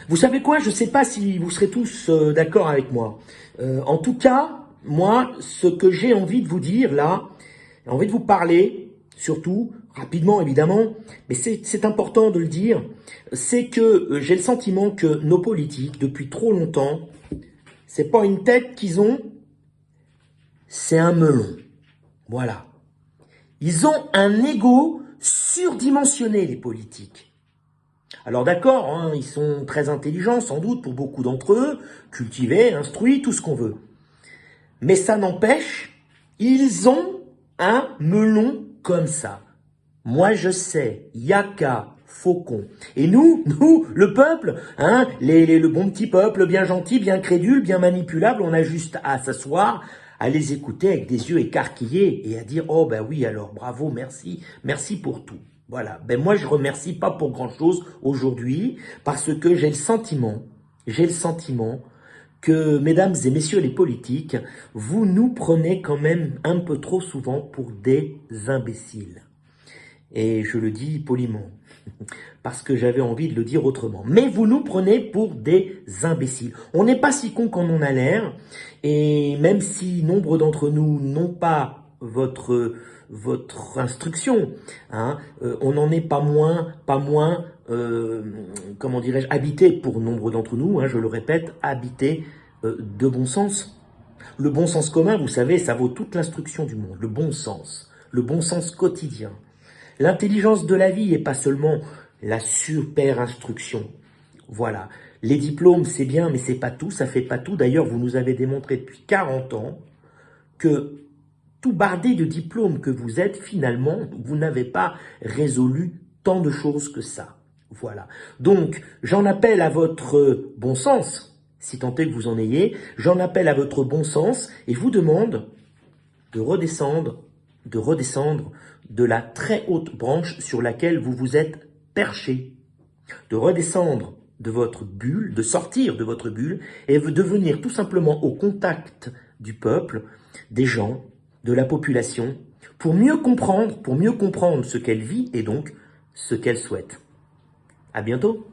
Vous savez quoi? Je ne sais pas si vous serez tous d'accord avec moi. En tout cas, moi, ce que j'ai envie de vous dire là, j'ai envie de vous parler, surtout, rapidement évidemment, mais c'est important de le dire, c'est que j'ai le sentiment que nos politiques, depuis trop longtemps, c'est pas une tête qu'ils ont, c'est un melon. Voilà. Ils ont un ego surdimensionné, les politiques. Alors d'accord, hein, ils sont très intelligents sans doute pour beaucoup d'entre eux, cultivés, instruits, tout ce qu'on veut. Mais ça n'empêche, ils ont un melon comme ça. Moi je sais, Yaka, Faucon. Et nous, le peuple, hein, le bon petit peuple, bien gentil, bien crédule, bien manipulable, on a juste à s'asseoir, à les écouter avec des yeux écarquillés et à dire « Oh ben oui alors, bravo, merci, merci pour tout ». Voilà, ben moi je remercie pas pour grand chose aujourd'hui parce que j'ai le sentiment que, mesdames et messieurs les politiques, vous nous prenez quand même un peu trop souvent pour des imbéciles. Et je le dis poliment, parce que j'avais envie de le dire autrement. Mais vous nous prenez pour des imbéciles. On n'est pas si con qu'on en a l'air, et même si nombre d'entre nous n'ont pas votre instruction, hein, on n'en est pas moins, comment dirais-je, habité pour nombre d'entre nous, hein, je le répète, habité de bon sens. Le bon sens commun, vous savez, ça vaut toute l'instruction du monde, le bon sens quotidien. L'intelligence de la vie et pas seulement la super instruction. Voilà. Les diplômes, c'est bien, mais c'est pas tout, ça fait pas tout. D'ailleurs, vous nous avez démontré depuis 40 ans que tout bardé de diplômes que vous êtes, finalement, vous n'avez pas résolu tant de choses que ça. Voilà. Donc, j'en appelle à votre bon sens, si tant est que vous en ayez, j'en appelle à votre bon sens et je vous demande de redescendre de la très haute branche sur laquelle vous vous êtes perché, de redescendre de votre bulle, de sortir de votre bulle et de venir tout simplement au contact du peuple, des gens, de la population, pour mieux comprendre ce qu'elle vit et donc ce qu'elle souhaite. À bientôt.